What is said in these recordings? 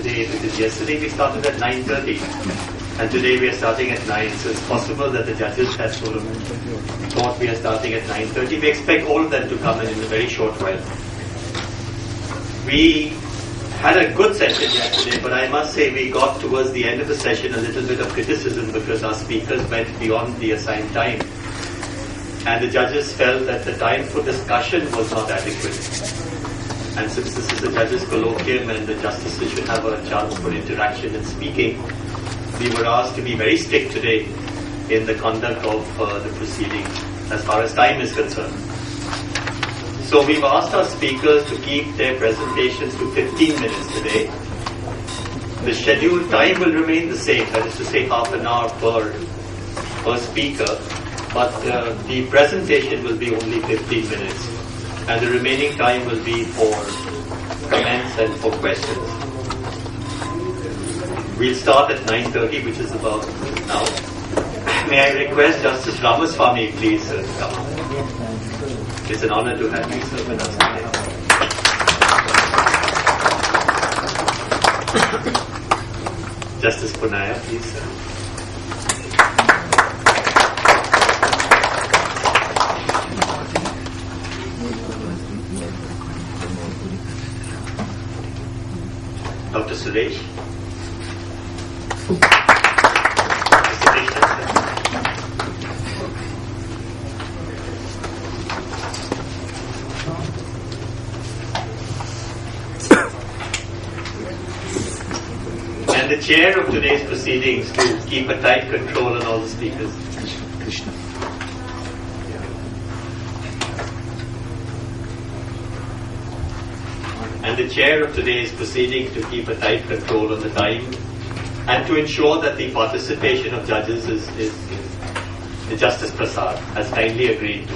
today, because yesterday we started at 9:30 and today we are starting at 9. So it's possible that the judges have sort of thought we are starting at 9:30. We expect all of them to come in a very short while. We had a good session yesterday, but I must say we got towards the end of the session a little bit of criticism because our speakers went beyond the assigned time. And the judges felt that the time for discussion was not adequate. And since this is the judges' colloquium and the justices should have a chance for interaction and speaking, we were asked to be very strict today in the conduct of the proceedings as far as time is concerned. So we've asked our speakers to keep their presentations to 15 minutes today. The scheduled time will remain the same, that is to say half an hour per speaker, but the presentation will be only 15 minutes and the remaining time will be for comments and for questions. We'll start at 9:30, which is about now. May I request Justice Ramaswamy please come. It's an honor to have you, sir, with us today. Justice Punaya, please, sir. Dr. Suresh. And the chair of today's proceedings to keep a tight control on all the speakers. Krishna. And the chair of today's proceedings to keep a tight control on the time and to ensure that the participation of judges is Justice Prasad has kindly agreed to.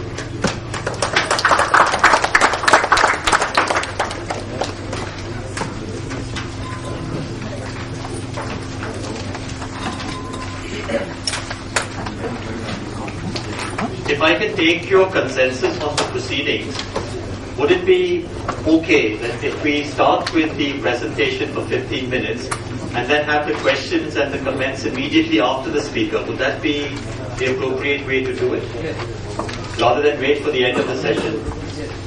If I can take your consensus on the proceedings, would it be okay that if we start with the presentation for 15 minutes and then have the questions and the comments immediately after the speaker? Would that be the appropriate way to do it? Rather than wait for the end of the session.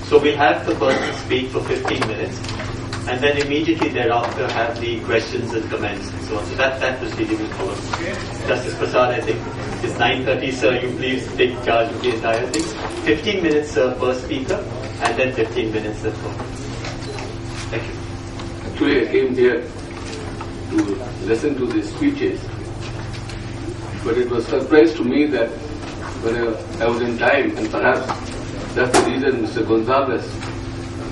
So we'll have the person speak for 15 minutes and then immediately thereafter have the questions and comments and so on. So that proceeding will follow. Justice Prasad, I think it's 9:30, sir. You please take charge of the entire thing. 15 minutes per speaker and then 15 minutes for. Thank you. Actually, I came here to listen to the speeches, but it was a surprise to me that when I was in time, and perhaps that's the reason Mr. Gonzalez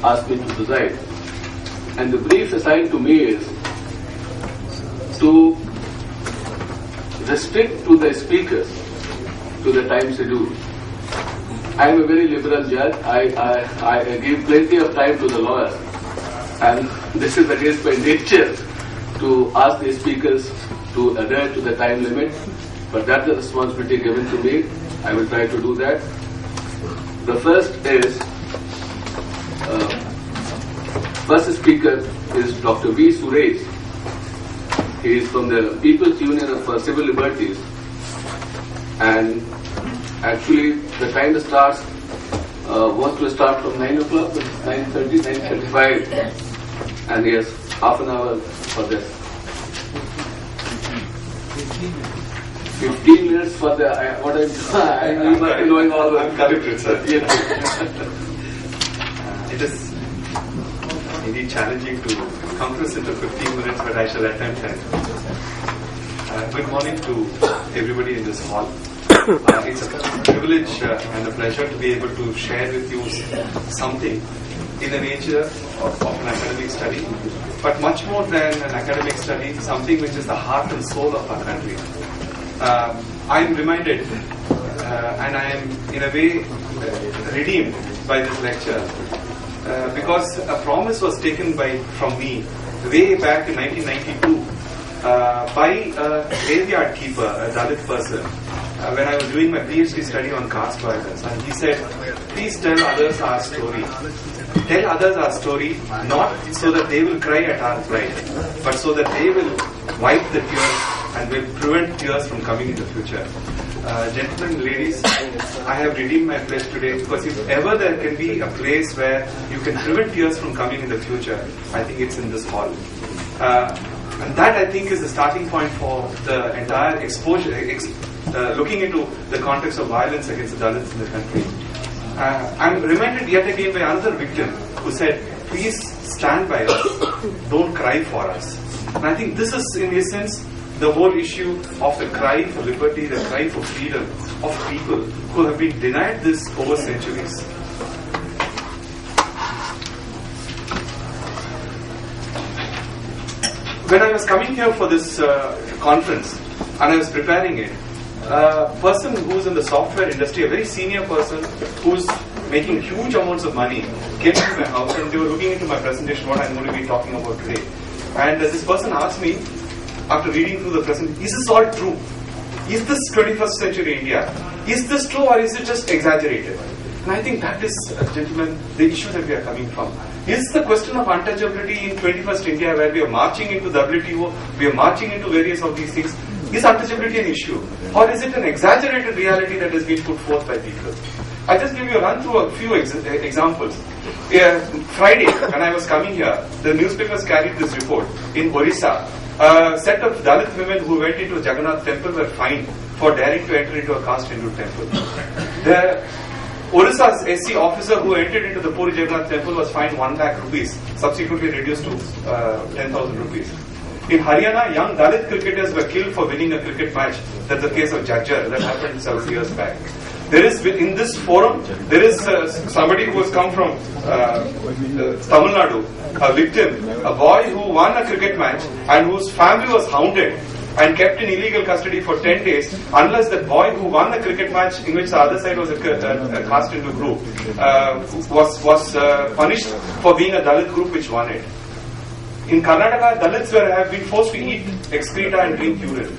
asked me to preside. And the brief assigned to me is to restrict to the speakers to the time schedule. I am a very liberal judge. I give plenty of time to the lawyers, and this is against my nature to ask the speakers to adhere to the time limit. But that's the responsibility given to me. I will try to do that. The first speaker is Dr. V. Suresh. He is from the People's Union for Civil Liberties, and actually the time starts was to start from 9 o'clock, 9:30, 9:35, and he has half an hour for this. 15 minutes for the what I'm knowing all the. I'm corrected, sir. It is indeed challenging to compress into 15 minutes, but I shall attempt that. Good morning to everybody in this hall. It's a privilege and a pleasure to be able to share with you something in the nature of an academic study, but much more than an academic study, something which is the heart and soul of our country. I am reminded, and I am in a way redeemed by this lecture, because a promise was taken from me way back in 1992 by a graveyard keeper, a Dalit person, when I was doing my PhD study on caste violence, and he said, "Please tell others our story." tell others our story, not so that they will cry at our pride, but so that they will wipe the tears and will prevent tears from coming in the future. Gentlemen, ladies, I have redeemed my pledge today, because if ever there can be a place where you can prevent tears from coming in the future, I think it's in this hall. And that, I think, is the starting point for the entire exposure, looking into the context of violence against the Dalits in the country. I'm reminded yet again by another victim who said, please stand by us, don't cry for us. And I think this is, in essence, the whole issue of the cry for liberty, the cry for freedom of people who have been denied this over centuries. When I was coming here for this conference and I was preparing it, a person who's in the software industry, a very senior person who's making huge amounts of money, came to my house and they were looking into my presentation, what I'm going to be talking about today. And this person asked me, after reading through the presentation, is this all true? Is this 21st century India? Is this true or is it just exaggerated? And I think that is, gentlemen, the issue that we are coming from. Is the question of untouchability in 21st India, where we are marching into WTO, we are marching into various of these things, is untouchability an issue? Or is it an exaggerated reality that has been put forth by people? I'll just give you a run through a few examples. Friday, when I was coming here, the newspapers carried this report. In Orissa, a set of Dalit women who went into a Jagannath temple were fined for daring to enter into a caste Hindu temple. The Orissa's SC officer who entered into the Puri Jagannath temple was fined 1 lakh rupees, subsequently reduced to 10,000 rupees. In Haryana, young Dalit cricketers were killed for winning a cricket match. That's the case of Jajjar that happened several years back. There is, in this forum, there is somebody who has come from Tamil Nadu, a victim, a boy who won a cricket match and whose family was hounded and kept in illegal custody for 10 days unless the boy who won the cricket match, in which the other side was a caste Hindu group, was punished for being a Dalit group which won it. In Karnataka, Dalits have been forced to eat excreta and drink urine.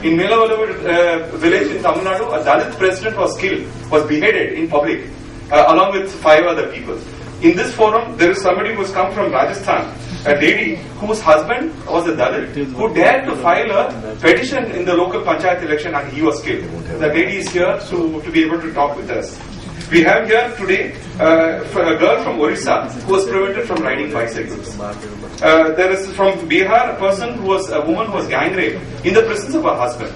In Melavalavur village in Tamil Nadu, a Dalit president was killed, was beheaded in public, along with 5 other people. In this forum, there is somebody who has come from Rajasthan, a lady whose husband was a Dalit, who dared to file a petition in the local panchayat election and he was killed. The lady is here to be able to talk with us. We have here today a girl from Orissa who was prevented from riding bicycles. There is from Bihar a woman who was gang raped in the presence of her husband.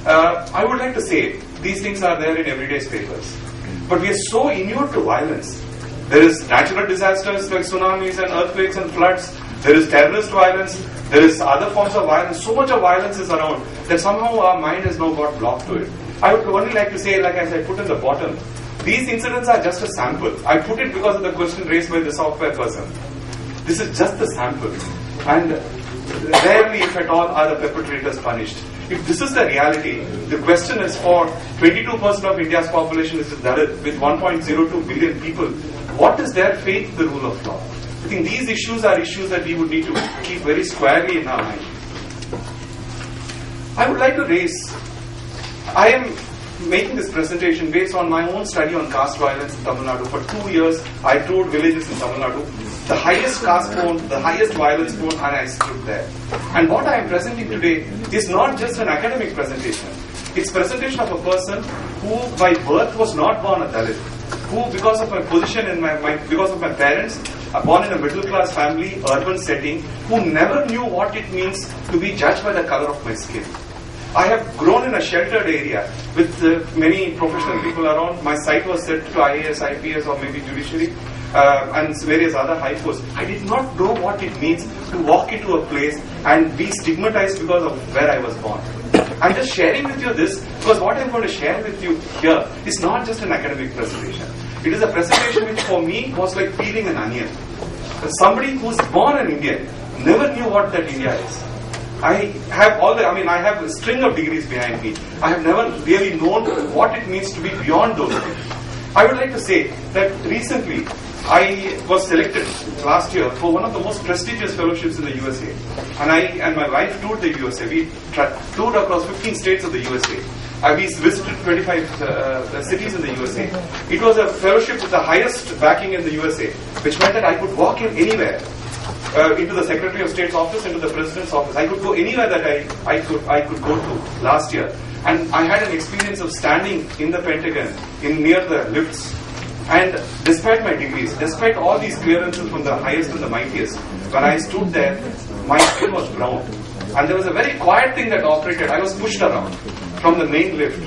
I would like to say these things are there in everyday's papers, but we are so inured to violence. There is natural disasters like tsunamis and earthquakes and floods. There is terrorist violence. There is other forms of violence. So much of violence is around that somehow our mind has now got blocked to it. I would only like to say, like as I put in the bottom, these incidents are just a sample. I put it because of the question raised by the software person. This is just a sample. And rarely, if at all, are the perpetrators punished. If this is the reality, the question is for 22% of India's population is Dalit, with 1.02 billion people, what is their faith in the rule of law? I think these issues are issues that we would need to keep very squarely in our mind. I would like to raise, I am making this presentation based on my own study on caste violence in Tamil Nadu. For 2 years, I toured villages in Tamil Nadu, the highest caste prone, the highest violence prone, and I stood there. And what I am presenting today is not just an academic presentation. It's presentation of a person who by birth was not born a Dalit, who because of my position in because of my parents, born in a middle class family, urban setting, who never knew what it means to be judged by the color of my skin. I have grown in a sheltered area with many professional people around. My sight was set to IAS, IPS or maybe judiciary and various other high posts. I did not know what it means to walk into a place and be stigmatized because of where I was born. I'm just sharing with you this because what I'm going to share with you here is not just an academic presentation. It is a presentation which for me was like peeling an onion. Somebody who's born an Indian never knew what that India is. I have a string of degrees behind me. I have never really known what it means to be beyond those things. I would like to say that recently I was selected last year for one of the most prestigious fellowships in the USA. And I and my wife toured the USA. We toured across 15 states of the USA. We visited 25 cities in the USA. It was a fellowship with the highest backing in the USA, which meant that I could walk in anywhere. Into the Secretary of State's office, into the President's office. I could go anywhere that I could go to last year. And I had an experience of standing in the Pentagon, near the lifts. And despite my degrees, despite all these clearances from the highest and the mightiest, when I stood there, my skin was brown. And there was a very quiet thing that operated. I was pushed around from the main lift.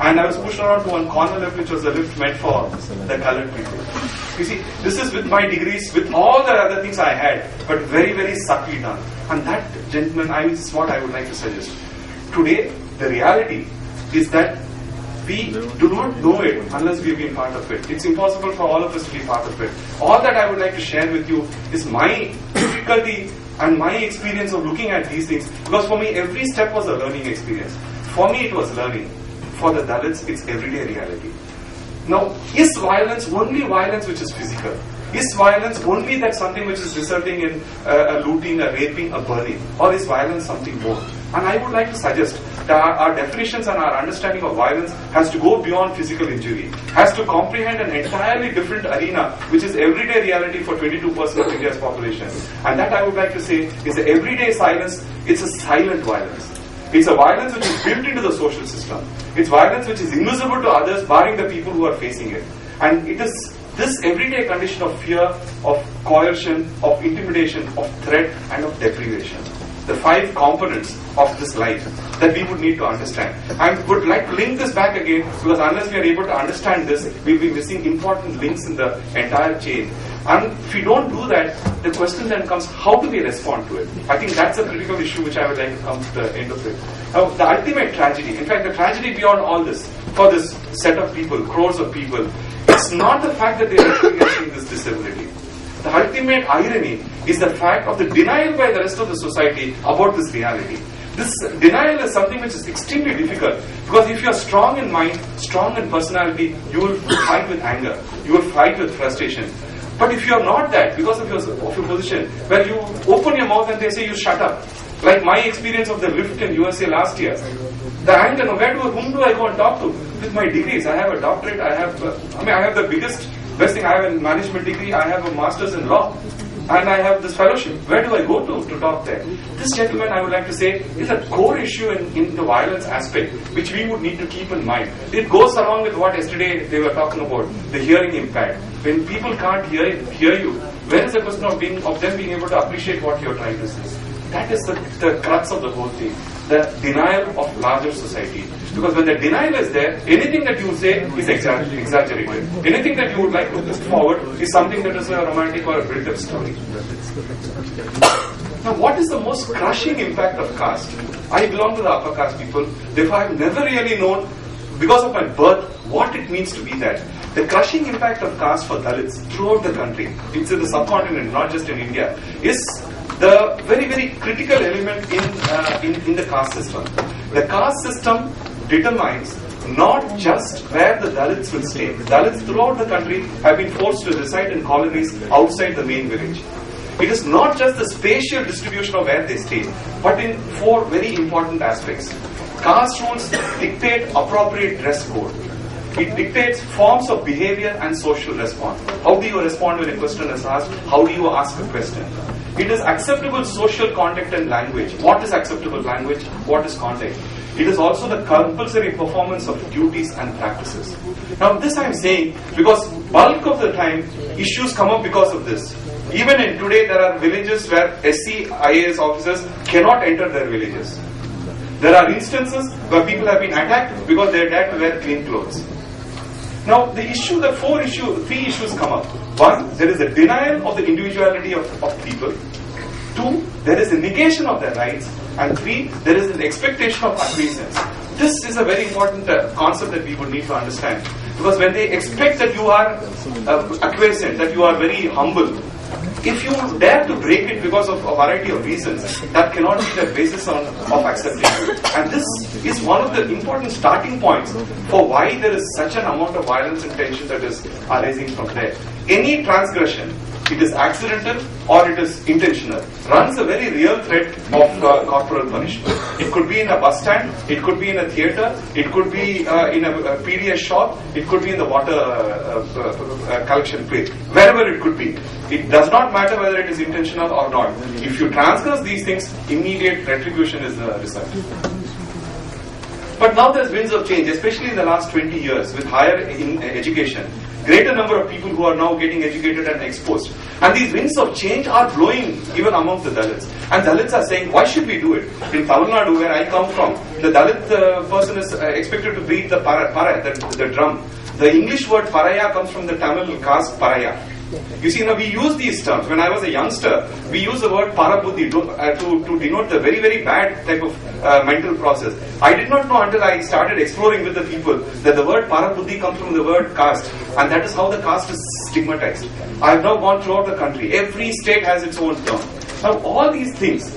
And I was pushed around to one corner lift, which was a lift meant for the colored people. You see, this is with my degrees, with all the other things I had, but very, very subtly done. And that, gentlemen, this is what I would like to suggest. Today, the reality is that we do not know it unless we've been part of it. It's impossible for all of us to be part of it. All that I would like to share with you is my difficulty and my experience of looking at these things. Because for me, every step was a learning experience. For me, it was learning. For the Dalits, it's everyday reality. Now, is violence only violence which is physical? Is violence only that something which is resulting in a looting, a raping, a burning? Or is violence something more? And I would like to suggest that our definitions and our understanding of violence has to go beyond physical injury, has to comprehend an entirely different arena, which is everyday reality for 22% of India's population. And that I would like to say is the everyday silence, it's a silent violence. It's a violence which is built into the social system. It's violence which is invisible to others, barring the people who are facing it. And it is this everyday condition of fear, of coercion, of intimidation, of threat, and of deprivation. The 5 components of this life that we would need to understand. I would like to link this back again, because unless we are able to understand this, we'll be missing important links in the entire chain. And if we don't do that, the question then comes, how do we respond to it? I think that's a critical issue which I would like to come to the end of it. Now, the ultimate tragedy, in fact, the tragedy beyond all this, for this set of people, crores of people, it's not the fact that they are experiencing this disability. The ultimate irony is the fact of the denial by the rest of the society about this reality. This denial is something which is extremely difficult, because if you are strong in mind, strong in personality, you will fight with anger, you will fight with frustration. But if you are not that, because of your position, where you open your mouth and they say you shut up, like my experience of the lift in USA last year, the anger, whom do I go and talk to? With my degrees, I have a doctorate, I have the best thing, I have a management degree, I have a master's in law, and I have this fellowship. Where do I go to talk there? This, gentlemen, I would like to say, is a core issue in the violence aspect, which we would need to keep in mind. It goes along with what yesterday they were talking about, the hearing impact. When people can't hear you, where is the question of them being able to appreciate what you're trying to say? That is the crux of the whole thing. The denial of larger society. Because when the denial is there, anything that you say is exaggerated. Anything that you would like to put forward is something that is a romantic or a built-up story. Now, what is the most crushing impact of caste? I belong to the upper caste people, therefore I have never really known, because of my birth, what it means to be that. The crushing impact of caste for Dalits throughout the country, it's in the subcontinent, not just in India, is the very, very critical element in the caste system. The caste system determines not just where the Dalits will stay. The Dalits throughout the country have been forced to reside in colonies outside the main village. It is not just the spatial distribution of where they stay, but in 4 very important aspects. Caste rules dictate appropriate dress code. It dictates forms of behavior and social response. How do you respond when a question is asked? How do you ask a question? It is acceptable social conduct and language. What is acceptable language? What is conduct? It is also the compulsory performance of duties and practices. Now, this I am saying because bulk of the time issues come up because of this. Even in today, there are villages where SC IAS officers cannot enter their villages. There are instances where people have been attacked because they dared to wear clean clothes. Now, the 3 issues come up. 1, there is a denial of the individuality of people. 2, there is a negation of their rights. And 3, there is an expectation of acquiescence. This is a very important concept that we would need to understand. Because when they expect that you are acquiescent, that you are very humble, if you dare to break it because of a variety of reasons, that cannot be the basis of accepting you. And this is one of the important starting points for why there is such an amount of violence and tension that is arising from there. Any transgression, it is accidental or it is intentional, runs a very real threat of corporal punishment. It could be in a bus stand, it could be in a theatre, it could be in a PDS shop, it could be in the water collection place, wherever it could be. It does not matter whether it is intentional or not. If you transgress these things, immediate retribution is the result. But now there's winds of change, especially in the last 20 years with higher education. Greater number of people who are now getting educated and exposed. And these winds of change are blowing even among the Dalits. And Dalits are saying, why should we do it? In Tamil Nadu, where I come from, the Dalit person is expected to beat the the drum. The English word paraya comes from the Tamil caste paraya. You see, now we use these terms. When I was a youngster, we used the word parabuddhi to denote the very, very bad type of mental process. I did not know until I started exploring with the people that the word parabuddhi comes from the word caste, and that is how the caste is stigmatized. I have now gone throughout the country. Every state has its own term. Now, all these things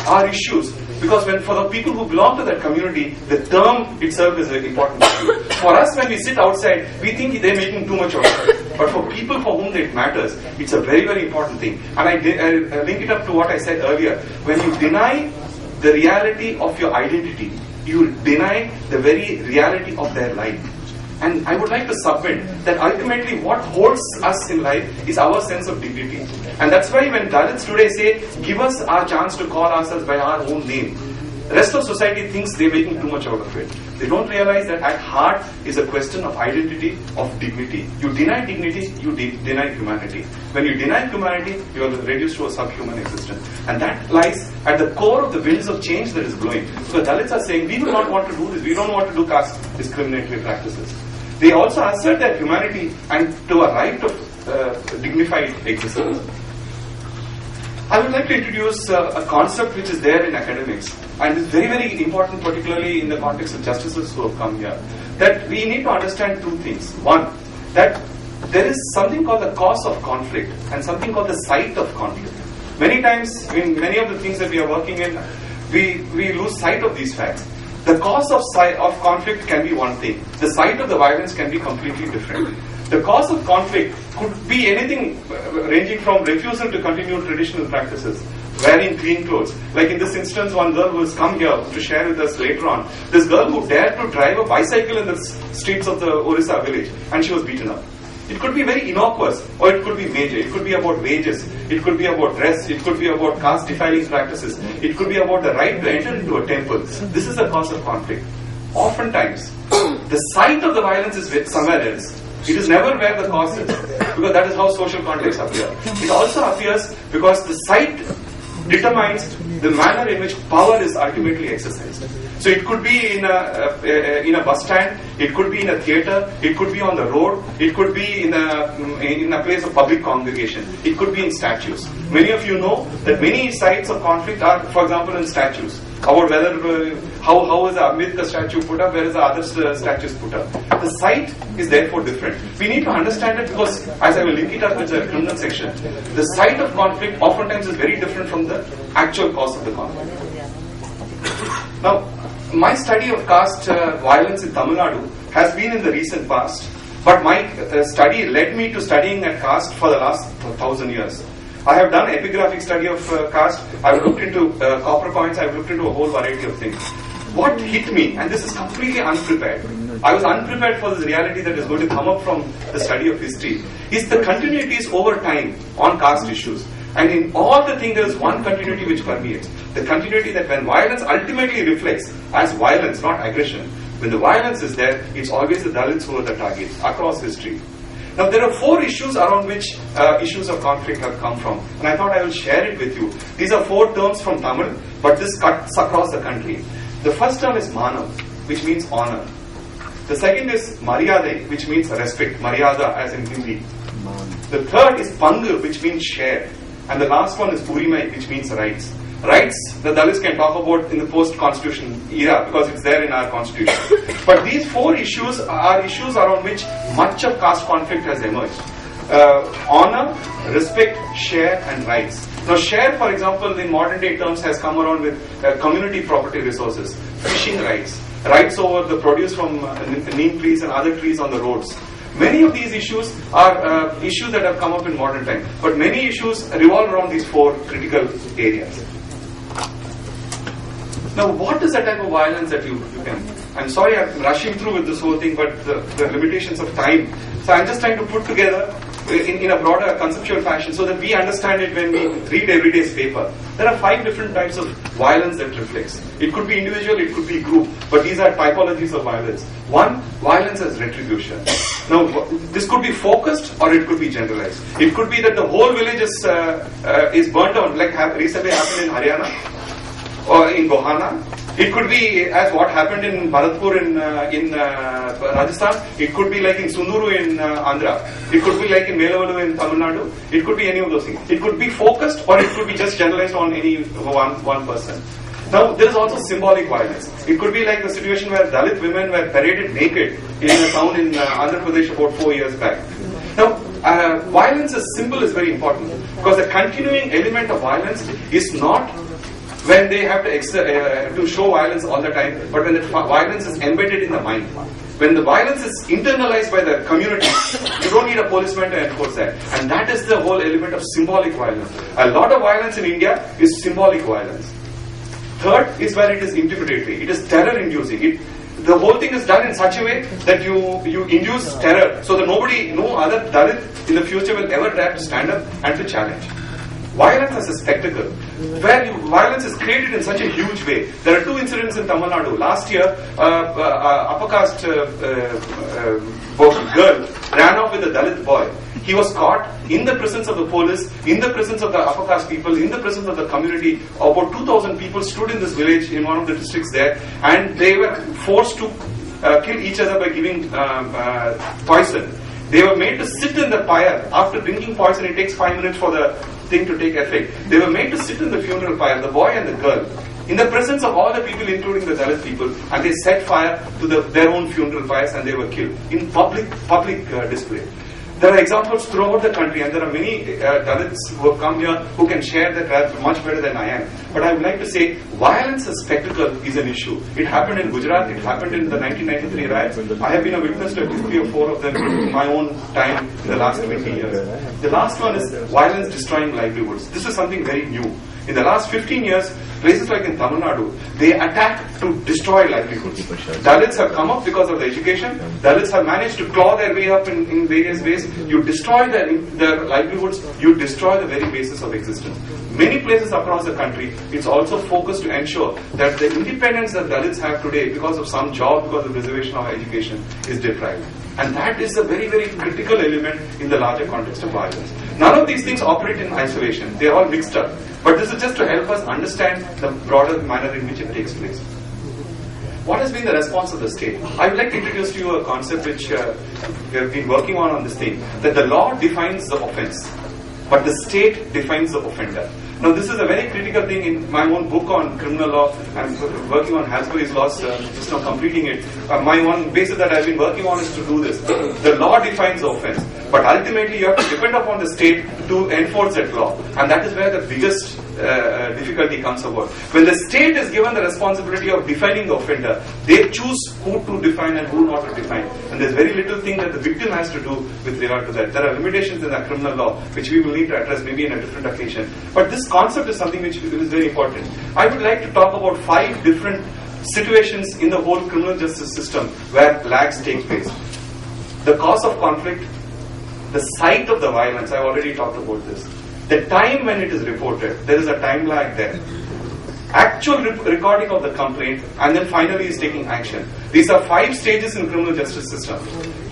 are issues. Because for the people who belong to that community, the term itself is an important issue. For us, when we sit outside, we think they're making too much of it. But for people for whom it matters, it's a very, very important thing. And I link it up to what I said earlier. When you deny the reality of your identity, you deny the very reality of their life. And I would like to submit that ultimately what holds us in life is our sense of dignity. And that's why when Dalits today say, give us our chance to call ourselves by our own name, the rest of society thinks they're making too much out of it. They don't realize that at heart is a question of identity, of dignity. You deny dignity, you deny humanity. When you deny humanity, you are reduced to a subhuman existence. And that lies at the core of the winds of change that is blowing. So Dalits are saying, we do not want to do this. We don't want to do caste discriminatory practices. They also assert their humanity and to a right of dignified existence. I would like to introduce a concept which is there in academics and is very, very important, particularly in the context of justices who have come here. That we need to understand two things. One, that there is something called the cause of conflict and something called the site of conflict. Many times, in many of the things that we are working in, we lose sight of these facts. The cause of conflict can be one thing. The site of the violence can be completely different. The cause of conflict could be anything ranging from refusal to continue traditional practices, wearing clean clothes. Like in this instance, one girl who has come here to share with us later on, this girl who dared to drive a bicycle in the streets of the Orissa village, and she was beaten up. It could be very innocuous, or it could be major. It could be about wages, it could be about dress, it could be about caste defiling practices, it could be about the right to enter into a temple. This is the cause of conflict. Oftentimes, the site of the violence is somewhere else. It is never where the cause is, because that is how social contexts appear. It also appears because the site determines the manner in which power is ultimately exercised. So it could be in a bus stand, it could be in a theatre, it could be on the road, it could be in a place of public congregation, it could be in statues. Many of you know that many sites of conflict are, for example, in statues. About whether how is the Ambedkar statue put up, where is the other statues put up. The site is therefore different. We need to understand it because, as I will link it up with the criminal section, the site of conflict oftentimes is very different from the actual cause of the conflict. Now, my study of caste violence in Tamil Nadu has been in the recent past, but my study led me to studying at caste for the last 1,000 years. I have done epigraphic study of caste, I have looked into copper coins, I have looked into a whole variety of things. What hit me, and this is completely unprepared, I was unprepared for this reality that is going to come up from the study of history, is the continuities over time on caste issues. And in all the things there is one continuity which permeates. The continuity that when violence ultimately reflects as violence, not aggression, when the violence is there, it's always the Dalits who are the targets across history. Now there are 4 issues around which issues of conflict have come from, and I thought I will share it with you. These are 4 terms from Tamil, but this cuts across the country. The first term is manam, which means honor. The second is maryada, which means respect, maryada as in Hindi. The third is pangu, which means share, and the last one is urimai, which means rights. Rights, the Dalits can talk about in the post-constitution era because it's there in our constitution. But these 4 issues are issues around which much of caste conflict has emerged. Honor, respect, share and rights. Now share, for example, in modern day terms has come around with community property resources, fishing rights, rights over the produce from neem trees and other trees on the roads. Many of these issues are issues that have come up in modern time, but many issues revolve around these 4 critical areas. Now, what is the type of violence that you can... I'm sorry I'm rushing through with this whole thing, but the limitations of time. So I'm just trying to put together in a broader conceptual fashion so that we understand it when we read everyday's paper. There are 5 different types of violence that reflects. It could be individual, it could be group, but these are typologies of violence. 1, violence as retribution. Now, this could be focused or it could be generalized. It could be that the whole village is burnt down, like recently happened in Haryana or in Gohana. It could be as what happened in Bharatpur in Rajasthan. It could be like in Sunduru in Andhra. It could be like in Melavalu in Tamil Nadu. It could be any of those things. It could be focused or it could be just generalized on any one person. Now, there is also symbolic violence. It could be like the situation where Dalit women were paraded naked in a town in Andhra Pradesh about 4 years back. Now, violence as symbol is very important because the continuing element of violence is not when they have to show violence all the time, but when the violence is embedded in the mind. When the violence is internalized by the community, you don't need a policeman to enforce that. And that is the whole element of symbolic violence. A lot of violence in India is symbolic violence. Third is where it is intimidatory. It is terror-inducing. The whole thing is done in such a way that you induce terror so that no other Dalit in the future will ever dare to stand up and to challenge. Violence as a spectacle, where violence is created in such a huge way. There are 2 incidents in Tamil Nadu. Last year, upper caste girl ran off with a Dalit boy. He was caught in the presence of the police, in the presence of the upper caste people, in the presence of the community. About 2,000 people stood in this village in one of the districts there, and they were forced to kill each other by giving poison. They were made to sit in the pyre. After drinking poison, it takes 5 minutes for the thing to take effect. They were made to sit in the funeral pyre, the boy and the girl, in the presence of all the people, including the Dalit people, and they set fire to their own funeral pyres and they were killed in public display. There are examples throughout the country, and there are many Dalits who have come here who can share that much better than I am. But I would like to say, violence as spectacle is an issue. It happened in Gujarat, it happened in the 1993 riots. I have been a witness to 3 or 4 of them in my own time in the last 20 years. The last one is violence destroying livelihoods. This is something very new. In the last 15 years, places like in Tamil Nadu, they attack to destroy livelihoods. Dalits have come up because of the education. Dalits have managed to claw their way up in various ways. You destroy their livelihoods, you destroy the very basis of existence. Many places across the country, it's also focused to ensure that the independence that Dalits have today because of some job, because of reservation of education, is deprived. And that is a very, very critical element in the larger context of violence. None of these things operate in isolation. They are all mixed up. But this is just to help us understand the broader manner in which it takes place. What has been the response of the state? I would like to introduce to you a concept which we have been working on this thing, that the law defines the offense, but the state defines the offender. Now, this is a very critical thing in my own book on criminal law. I'm working on Halsbury's laws, just now completing it. My one basis that I've been working on is to do this. The law defines the offense, but ultimately you have to depend upon the state to enforce that law. And that is where the biggest difficulty comes about. When the state is given the responsibility of defining the offender, they choose who to define and who not to define. And there's very little thing that the victim has to do with regard to that. There are limitations in the criminal law which we will need to address maybe in a different occasion. But this concept is something which is very important. I would like to talk about 5 different situations in the whole criminal justice system where lags take place. The cause of conflict, the site of the violence, I've already talked about this. The time when it is reported, there is a time lag there. Actual recording of the complaint, and then finally is taking action. These are 5 stages in criminal justice system.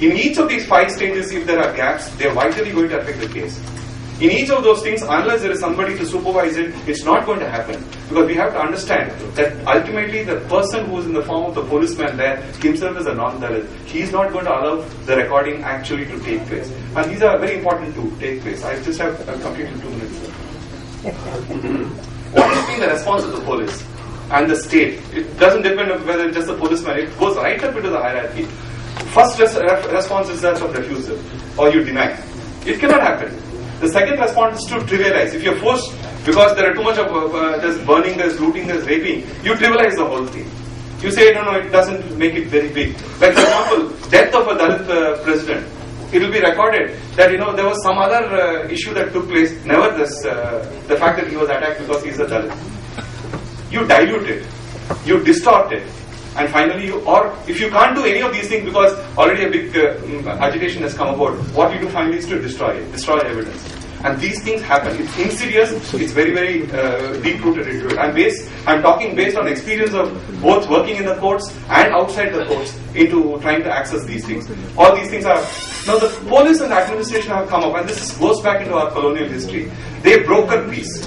In each of these 5 stages, if there are gaps, they are vitally going to affect the case. In each of those things, unless there is somebody to supervise it, it's not going to happen. Because we have to understand that ultimately the person who is in the form of the policeman there himself is a non-Dalit. He is not going to allow the recording actually to take place. And these are very important to take place. I just have completed 2 minutes. What has been the response of the police and the state? It doesn't depend on whether it's just the policeman. It goes right up into the hierarchy. First response is that of refusal or you deny. It cannot happen. The second response is to trivialize. If you're forced, because there are too much of there's burning, there's looting, there's raping, you trivialize the whole thing. You say, no, it doesn't make it very big. Like for example, death of a Dalit president. it will be recorded that there was some other issue that took place. Never the fact that he was attacked because he is a Dalit. You dilute it, you distort it, and finally or if you can't do any of these things because already a big agitation has come about, what you do finally is to destroy evidence. And these things happen. It's insidious. It's very, very deep-rooted into it. I'm talking based on experience of both working in the courts and outside the courts into trying to access these things. All these things are... Now the police and the administration have come up, and this goes back into our colonial history. They broker peace.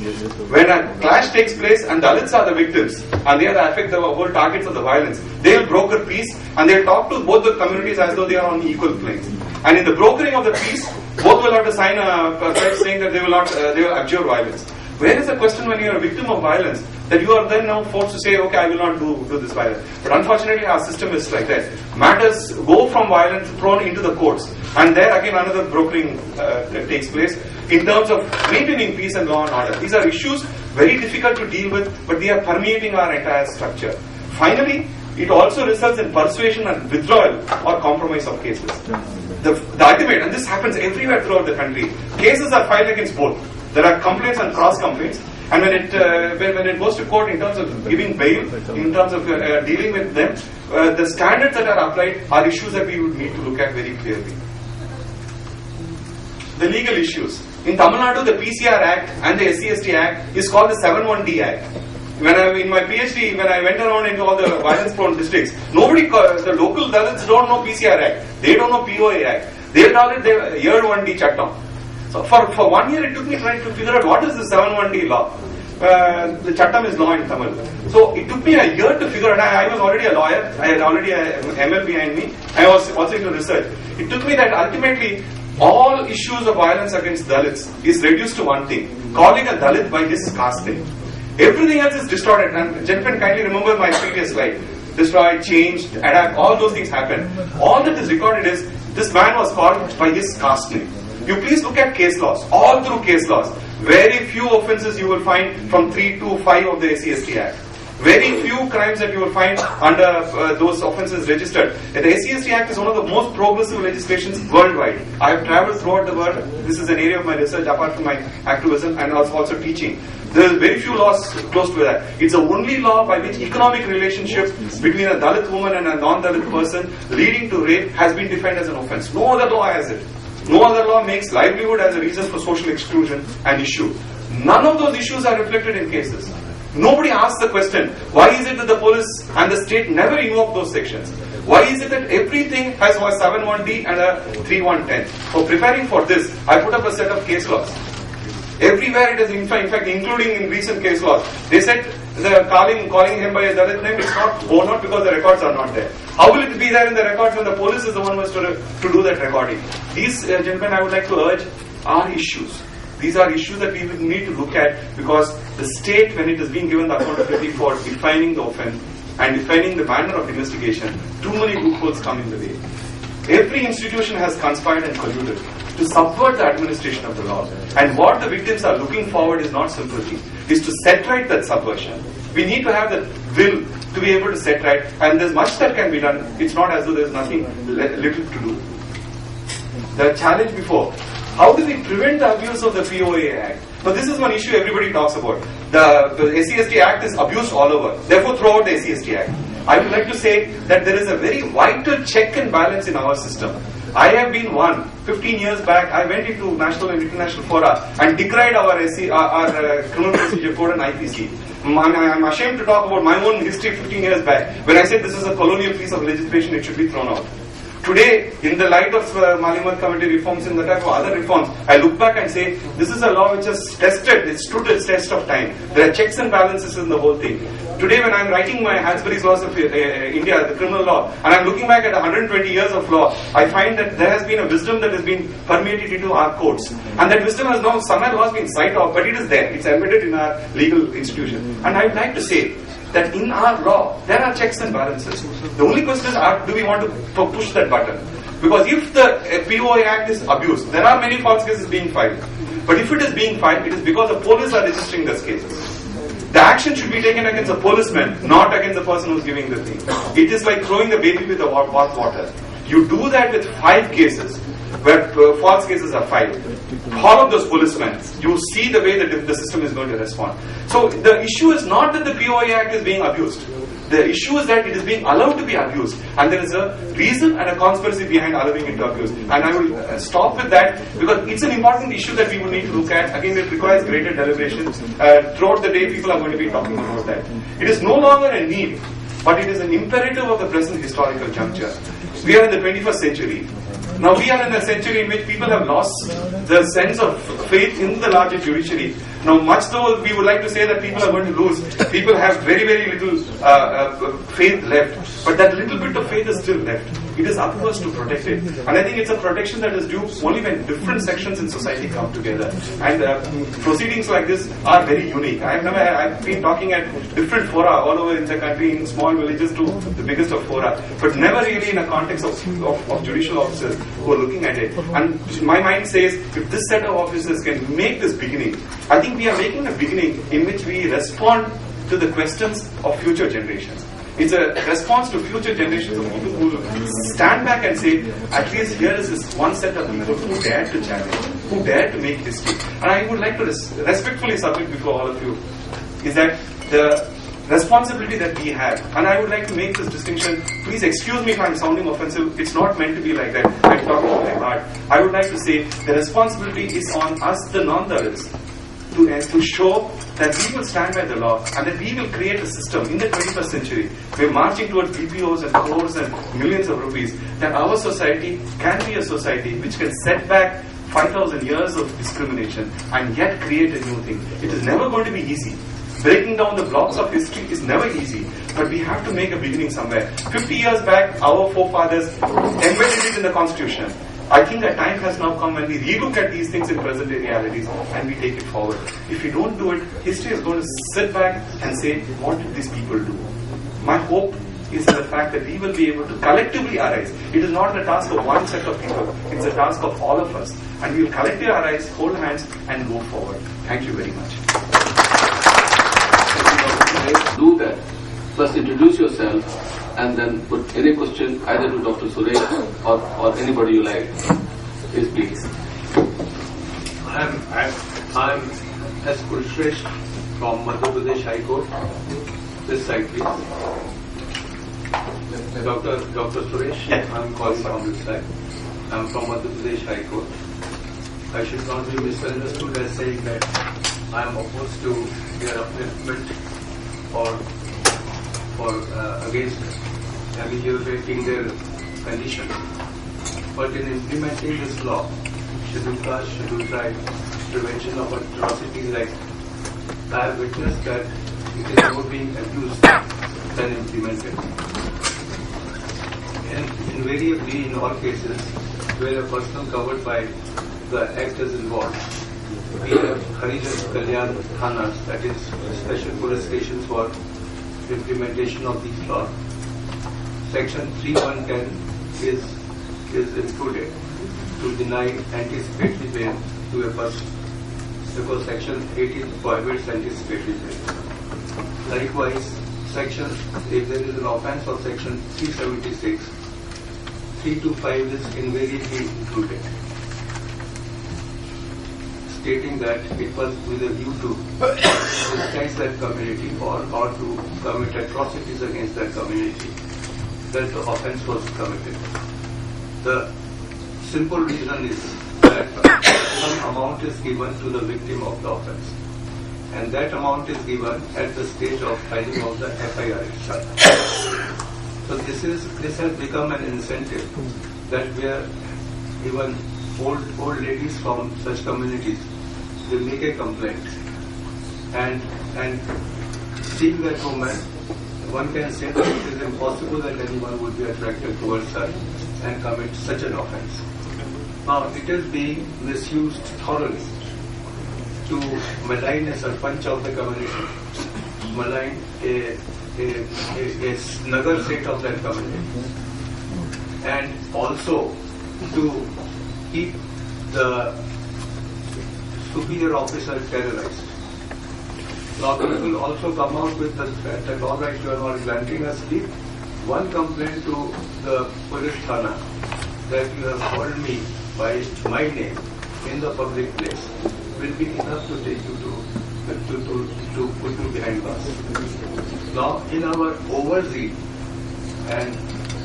When a clash takes place and Dalits are the victims and they are the whole targets of the violence, they will broker peace and they will talk to both the communities as though they are on equal planes. And in the brokering of the peace, both will have to sign a pledge saying that they will abjure violence. Where is the question when you are a victim of violence that you are then now forced to say, okay, I will not do this violence. But unfortunately our system is like that. Matters go from violence thrown into the courts, and there again another brokering takes place in terms of maintaining peace and law and order. These are issues very difficult to deal with, but they are permeating our entire structure. Finally, it also results in persuasion and withdrawal or compromise of cases. The ultimate, and this happens everywhere throughout the country, cases are filed against both. There are complaints and cross complaints, and when it goes to court in terms of giving bail, in terms of dealing with them, the standards that are applied are issues that we would need to look at very clearly. The legal issues. In Tamil Nadu, the PCR Act and the SC/ST Act is called the 7(1)D Act. In my PhD, when I went around into all the violence-prone districts, the local Dalits don't know PCR Act. They don't know POA Act. They call it the Year 1D Chattam. So for 1 year, it took me trying to figure out what is the 7(1)D law. The Chattam is law in Tamil. So it took me a year to figure out. I was already a lawyer. I had already a ML behind me. I was also into research. It took me that ultimately all issues of violence against Dalits is reduced to one thing: calling a Dalit by his caste name. Everything else is distorted. And gentlemen, kindly remember my previous slide. Destroyed, changed, adapt, all those things happen. All that is recorded is this man was called by his caste name. You please look at case laws, all through case laws. Very few offences you will find from 3 to 5 of the SC/ST Act. Very few crimes that you will find under those offences registered. The SC/ST Act is one of the most progressive legislations worldwide. I have travelled throughout the world. This is an area of my research apart from my activism and also teaching. There are very few laws close to that. It's the only law by which economic relationships between a Dalit woman and a non-Dalit person leading to rape has been defined as an offence. No other law has it. No other law makes livelihood as a reason for social exclusion an issue. None of those issues are reflected in cases. Nobody asks the question, why is it that the police and the state never invoke those sections? Why is it that everything has a 7(1)D and a 3(1)10? For preparing for this, I put up a set of case laws. Everywhere it is, in fact, including in recent case laws, they said the calling him by a Dalit name is not borne out because the records are not there. How will it be there in the records when the police is the one who has to do that recording? These, gentlemen, I would like to urge, are issues. These are issues that we will need to look at because the state, when it is being given the accountability for defining the offence and defining the manner of investigation, too many loopholes come in the way. Every institution has conspired and colluded to subvert the administration of the law. And what the victims are looking forward is not sympathy, is to set right that subversion. We need to have the will to be able to set right, and there's much that can be done. It's not as though there's nothing little to do. The challenge before, how do we prevent the abuse of the POA Act? So this is one issue everybody talks about. The SC/ST Act is abused all over. Therefore, throw out the SC/ST Act. I would like to say that there is a very vital check and balance in our system. I have been one. 15 years back, I went into national and international fora and decried our criminal procedure code and IPC. I'm ashamed to talk about my own history 15 years back. When I said this is a colonial piece of legislation, it should be thrown out. Today, in the light of Maliman Committee reforms and the type of other reforms, I look back and say, this is a law which has it stood its test of time. There are checks and balances in the whole thing. Today, when I'm writing my Hansberry's Laws of India, the criminal law, and I'm looking back at 120 years of law, I find that there has been a wisdom that has been permeated into our courts. And that wisdom has now somewhere lost been sight of, but it is there. It's embedded in our legal institution. And I would like to say that in our law, there are checks and balances. The only question is, do we want to push that button? Because if the POA Act is abused, there are many false cases being filed. But if it is being filed, it is because the police are registering those cases. The action should be taken against the policeman, not against the person who is giving the thing. It is like throwing the baby with the bath water. You do that with 5 cases. where false cases are filed. All of those policemen, you see the way that the system is going to respond. So the issue is not that the POA Act is being abused. The issue is that it is being allowed to be abused, and there is a reason and a conspiracy behind allowing it to abuse. And I will stop with that because it's an important issue that we will need to look at. Again, it requires greater deliberation. Throughout the day, people are going to be talking about that. It is no longer a need, but it is an imperative of the present historical juncture. We are in the 21st century. Now we are in a century in which people have lost the sense of faith in the larger judiciary. Now, much though we would like to say that people are going to lose, people have very, very little faith left. But that little bit of faith is still left. It is up to us to protect it. And I think it's a protection that is due only when different sections in society come together. And proceedings like this are very unique. I've been talking at different fora all over in the country, in small villages to the biggest of fora, but never really in a context of judicial officers who are looking at it. And my mind says, if this set of officers can make this beginning, I think we are making a beginning in which we respond to the questions of future generations. It's a response to future generations of people who will stand back and say, at least here is this one set of people who dare to challenge, who dare to make history. And I would like to respectfully submit before all of you, is that the responsibility that we have, and I would like to make this distinction, please excuse me if I'm sounding offensive, it's not meant to be like that, I'm talking to my heart. I would like to say, the responsibility is on us, the non-Dalits, to show that we will stand by the law and that we will create a system in the 21st century. We're marching towards BPOs and crores and millions of rupees, that our society can be a society which can set back 5,000 years of discrimination and yet create a new thing. It is never going to be easy. Breaking down the blocks of history is never easy, but we have to make a beginning somewhere. 50 years back, our forefathers embedded it in the Constitution. I think a time has now come when we relook at these things in present day realities and we take it forward. If we don't do it, history is going to sit back and say, what did these people do? My hope is in the fact that we will be able to collectively arise. It is not the task of one set of people, it's a task of all of us. And we will collectively arise, hold hands and go forward. Thank you very much. Do that. First introduce yourself and then put any question either to Dr. Suresh or anybody you like. Please speak. I'm S. Suresh from Madhya Pradesh High Court. This side, please. Dr. Suresh, I'm calling from this side. I'm from Madhya Pradesh High Court. I should not be misunderstood as saying that I am opposed to their upliftment or against ameliorating their condition. But in implementing this law, Schedule Caste, Schedule Tribe, Prevention of Atrocities Act, I have witnessed that it is more being abused than implemented. And invariably, in all cases where a person covered by the Act is involved, we have Harijan Kalyan Thanas, that is special police stations for implementation of these laws. Section 3110 is included to deny anticipatory bail to a person because Section 18 prohibits anticipatory bail. Likewise, if there is an offence of Section 376, 3 to 5 is invariably included, stating that it was with a view to disguise that community or to commit atrocities against that community that the offence was committed. The simple reason is that some amount is given to the victim of the offence, and that amount is given at the stage of filing of the FIR itself. So this has become an incentive that where even old ladies from such communities will make a complaint, and seeing that woman, one can say that it is impossible that anyone would be attracted towards her and commit such an offence. Now it is being misused thoroughly to malign a sarpanch of the community, malign a nagar state of that community, and also to keep the superior officer terrorized. Now people will also come out with the threat that all right, you are not granting us leave. One complaint to the police thana that you have called me by my name in the public place will be enough to take you to put you behind bars. Now, in our overzeal and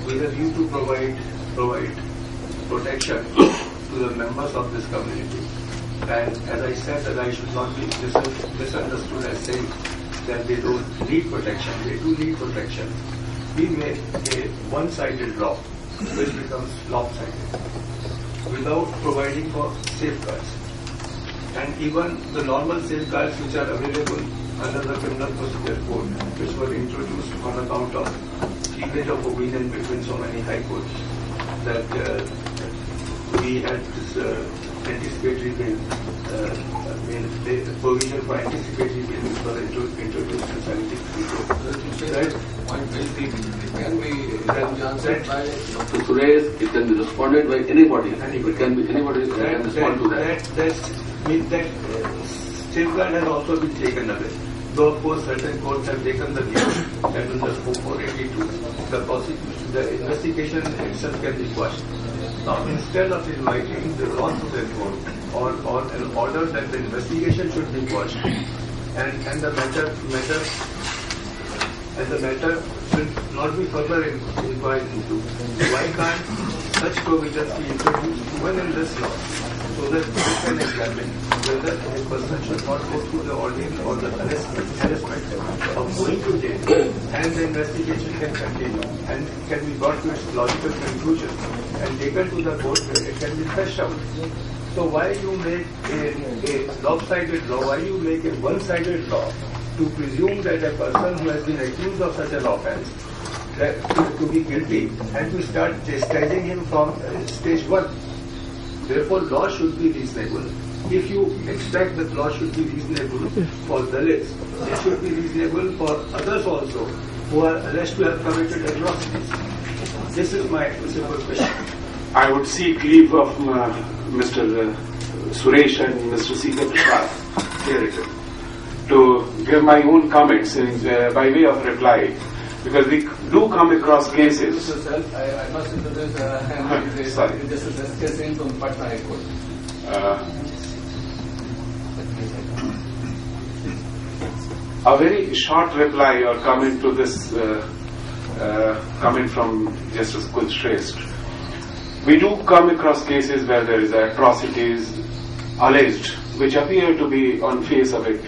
with a view to provide protection to the members of this community, and as I said that I should not be misunderstood as saying that they don't need protection. They do need protection. We make a one-sided law which becomes lopsided without providing for safeguards. And even the normal safeguards which are available under the Criminal Procedure Code, which were introduced on account of cleavage of opinion between so many high courts, that we had this anticipatory bill, the provision for anticipatory bill which was introduced in 1974. Can be answered by Dr. Suresh, it can be responded by anybody. It can be anybody who can respond to that. That safeguard has also been taken away. Though of course certain courts have taken the view that under 482 the investigation itself can be quashed. Now instead of inviting the law to the court or an order that the investigation should be quashed and the matter should not be further inquired into, why can't such provisions be introduced even in this law so that we can examine whether a person should not go through the ordeal or the harassment of going to jail, and the investigation can continue and can be brought to its logical conclusion and taken to the court where it can be threshed out. So why you make a lopsided law, why you make a one-sided law to presume that a person who has been accused of such an offence to be guilty and to start chastising him from stage one? Therefore, law should be reasonable. If you expect that law should be reasonable for Dalits, it should be reasonable for others also who are alleged to have committed atrocities. This is my simple question. I would seek leave of Mr. Suresh and Mr. Sikar Prasad to give my own comments by way of reply, because we do come across cases. I must introduce Sorry. Justice S.K. Singh from Patna High Court. A very short reply or comment to this comment from Justice Kulshrestha. We do come across cases where there is atrocities alleged which appear to be on face of it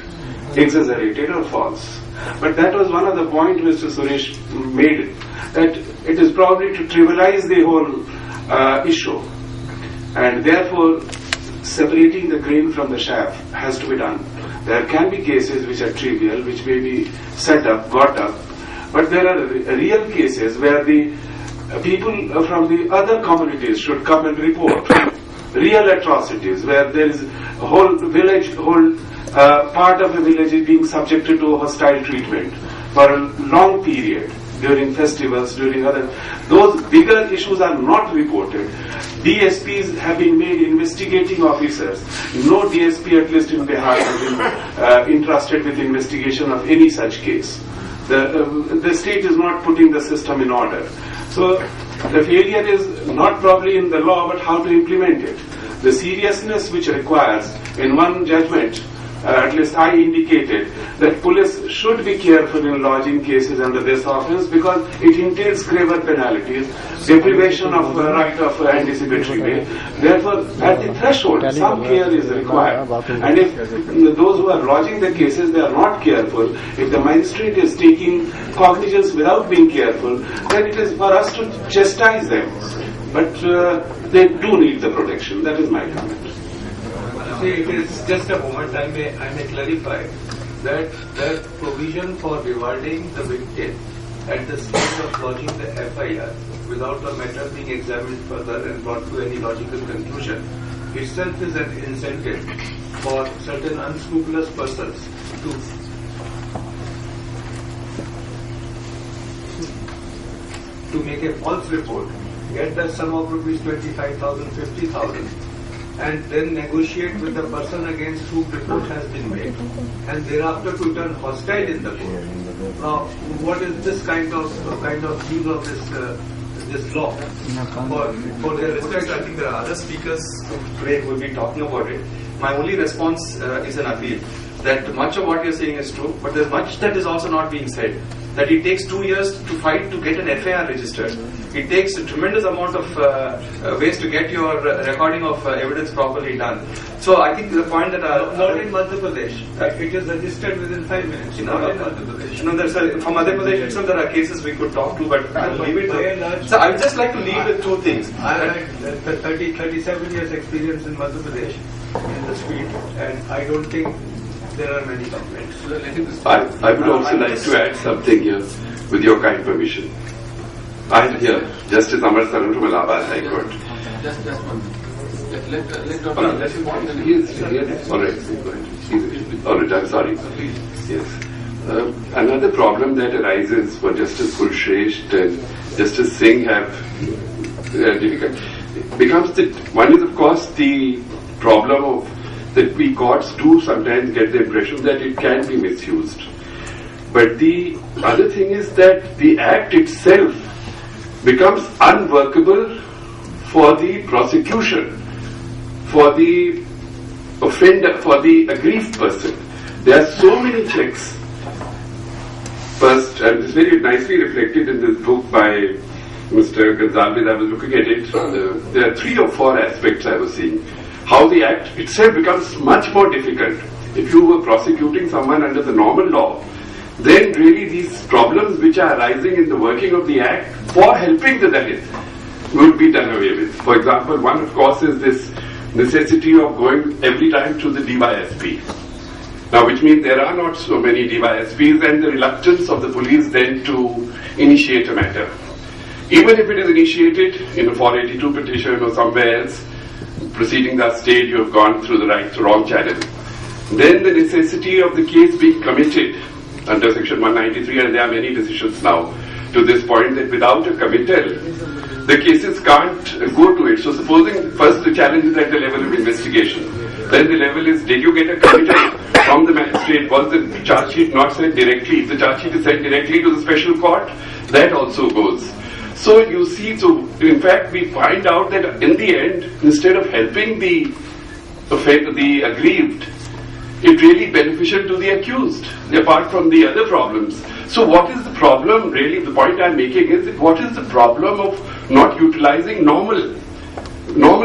exaggerated or false. But that was one of the points Mr. Suresh made, that it is probably to trivialize the whole issue, and therefore separating the grain from the chaff has to be done. There can be cases which are trivial, which may be set up, got up, but there are real cases where the people from the other communities should come and report real atrocities, where there is a whole village, part of a village is being subjected to hostile treatment for a long period during festivals, during other. Those bigger issues are not reported. DSPs have been made investigating officers. No DSP, at least in Bihar, has been entrusted with investigation of any such case. The state is not putting the system in order. So the failure is not probably in the law, but how to implement it. The seriousness which requires, in one judgment, at least I indicated, that police should be careful in lodging cases under this offence because it entails graver penalties, deprivation of right of anticipatory bail. Therefore, at the threshold, some care is required. And if those who are lodging the cases, they are not careful, if the magistrate is taking cognizance without being careful, then it is for us to chastise them. But they do need the protection. That is my comment. See, it is just a moment. I may clarify that provision for rewarding the victim at the stage of lodging the FIR without the matter being examined further and brought to any logical conclusion itself is an incentive for certain unscrupulous persons to make a false report, get the sum of rupees 25,000, 50,000, and then negotiate with the person against whom report has been made, and thereafter to turn hostile in the court. Now, what is this kind of use of this this law for their respect. I think there are other speakers today who will be talking about it. My only response is an appeal that much of what you're saying is true, but there's much that is also not being said. That it takes 2 years to fight to get an FIR registered. It takes a tremendous amount of ways to get your recording of evidence properly done. So I think the point that not in Madhya Pradesh. It is registered within 5 minutes. Not in Madhya Pradesh. From Madhya Pradesh itself there are cases we could talk to, but I'll leave it there. So I would just like to leave with two things. I had 37 years experience in Madhya Pradesh in this field, and I don't think there are many complaints. I would also like to add something here, with your kind permission. I am here, Justice Amar Saran from Allahabad High Court. Just one. Let All right, I'm sorry. Yes. Another problem that arises for Justice Kulshresht and Justice Singh have difficult becomes that one is of course the problem of that we courts do sometimes get the impression that it can be misused. But the other thing is that the act itself becomes unworkable for the prosecution, for the offender, for the aggrieved person. There are so many checks. First, and it's very nicely reflected in this book by Mr. Gonzalez, I was looking at it, there are 3 or 4 aspects I was seeing. How the act itself becomes much more difficult. If you were prosecuting someone under the normal law, then really these problems which are arising in the working of the act for helping the Dalit would be done away with. For example, one of course is this necessity of going every time to the DYSP. Now, which means there are not so many DYSPs and the reluctance of the police then to initiate a matter. Even if it is initiated in a 482 petition or somewhere else, proceedings are stayed, you have gone through the right to wrong channel. Then the necessity of the case being committed under section 193, and there are many decisions now to this point that without a committal, the cases can't go to it. So supposing first the challenge is at the level of investigation, then the level is did you get a committal from the magistrate, was the charge sheet not sent directly? If the charge sheet is sent directly to the special court, that also goes. So you see, so in fact we find out that in the end, instead of helping the aggrieved, it really beneficial to the accused, apart from the other problems. So what is the problem really? The point I'm making is that what is the problem of not utilizing normal